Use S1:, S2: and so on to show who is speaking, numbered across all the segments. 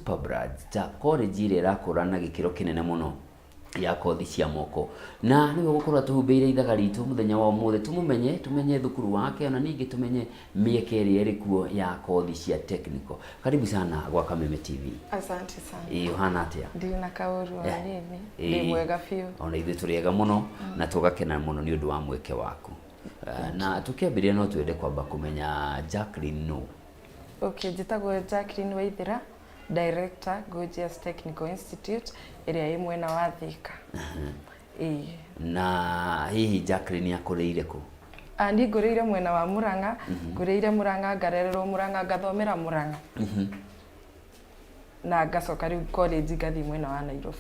S1: Superbrads ta college ire rakora na gikiro kinene muno ya kothi cia moko na niwe gukorwa tuhumbeire ithaga ritu muthenya wa umuthe tumenye thukuru wake na ningi tumenye mieke iri irikuo ya kothi cia technical. Karibu sana gwa Kameme TV.
S2: Asante sana.
S1: Yohana atia
S2: Ndina kauru nini ndi mwega fiu
S1: ona ithu turiega muno na tugakena muno ni undu wa mweke waku. Na tukiambiria no twende kwamba kumenya Jacqueline no.
S2: Okay, njitagwo Jacqueline Waithira, Director Gorgeous Technical Institute area imwe na Wathika.
S1: Na hihi Jacqueline yakureire ku?
S2: Andi ngureire mwena wa Murang'a, ngureire Murang'a, ngarererwo Murang'a, ngathomera Murang'a. Na ngacoka riu college ngathi mwena wa Nairobi.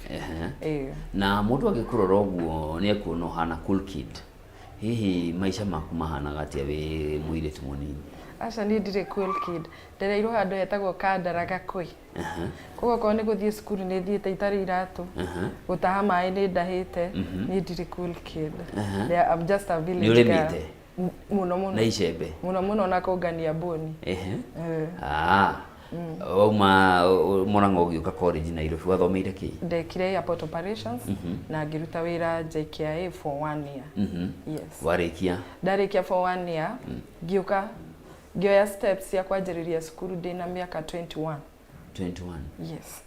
S1: Na mundu agikurora uguo ni ekuona hana cool kid. Hihi maisha maku mahana gatia we muiretu munini?
S2: Aca ni ndire cool kid. Ndereirwo handu hetagwo Kandaraga Kwi. Koguo ko ni guthie cukuru ni thiete itari iratu. Gutaha mai ni ndahite. Ni ndire cool kid. I'm just a village girl. Muno.
S1: Na icembe.
S2: Muno na kungania boni.
S1: Murang'a ugiuka college Nairobi wathomeire ki?
S2: Ndekire airport operations na ngiruta wira JKIA for 1 year. Yes.
S1: Warikia?
S2: Ndarikia for 1 year. Ngiuka ngioya steps ya kwanjiriria cukuru ndina miaka 21.
S1: 21?
S2: Yes.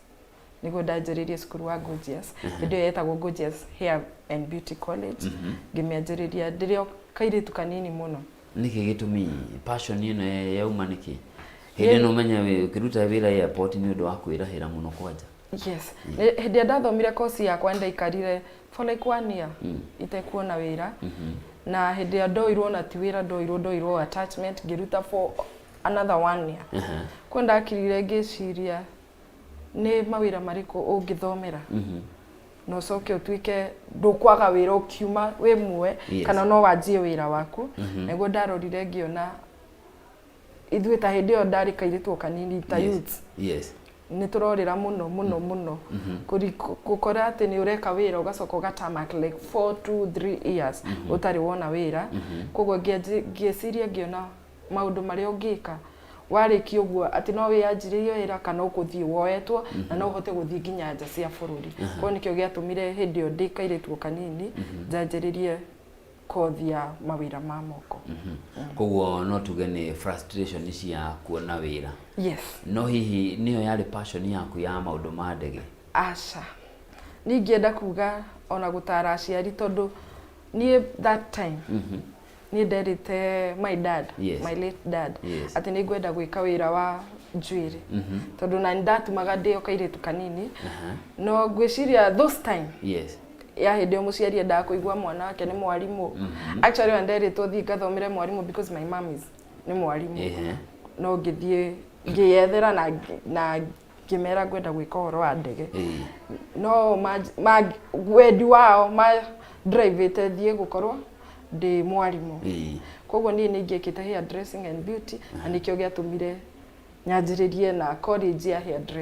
S2: Niguo ndanjiriria cukuru wa Gorgeous. Ndio yetagwo Gorgeous Hair and Beauty College. Ngimianjiriria ndirio kairitu kanini muno.
S1: Niki gitumi passion ino yauma niki? Hende no menya we ukiruta wira airport ni undu wa kwirahira muno kwanja.
S2: Yes. Hende ndathomire course yakwa ndaikarire for like 1 year. Itekuona wira. Na hende ndoirwo na ti wira ndoirwo attachment ngiruta for another 1 year. Kwenda akirire ngiciria ni mawira mariko ungithomera. No coke utuike ndukwaga wira ukiuma we mwe kana no wanjie wira waku. Niguo ndarorire ngiona ithuĩ ta hĩndĩ ĩyo ndarĩ kairĩtu kanini ta youth.
S1: Yes.
S2: Nĩ turorĩra muno gukora atĩ nĩ ureka wĩra ugacoka ugatamak like 4 to 3 years utari wona wĩra. Koguo ngĩciria ngĩona maũndũ marĩa ũngĩka warĩkia ũguo atĩ no wĩanjĩrĩrie wĩra kana ũgũthiĩ woetwo na no ũhote gũthiĩ nginya nja cia bũrũri. Koguo nĩkĩo gĩatũmire hĩndĩ ĩyo ndĩ kairĩtu kanini njanjĩrĩrie kothi ya mawira ma moko.
S1: Koguo no tuge ni frustration cia kuona wira.
S2: Yes.
S1: No hihi niyo yari passion yaku ya maundu ma ndege?
S2: Aca. Ni ngienda kuga ona gutara aciari tondu ni that time. Ni nderite my dad, my late dad. Ati ni ngwenda gwika wira wa njuiri. Tondu na ndatumaga ndio kairitu kanini. No ngwiciria those time.
S1: Yes.
S2: Ya hĩndĩ mũciari endaga kũigua mwana wake nĩ mwarimũ. Actually wanderetwo thi ngathomere mwarimũ because my mom is nĩ mwarimũ. No ngĩthiĩ ngĩyethera na ngĩmera ngwenda gwĩka ũhoro wa ndege. No wendi wao ma drive-ĩte thiĩ gũkorwo ndĩ mwarimũ. Koguo niĩ nĩ ingĩkĩte hair dressing and beauty na nĩkĩo gĩatũmire nyanjĩrĩrie na college ya hair dressing.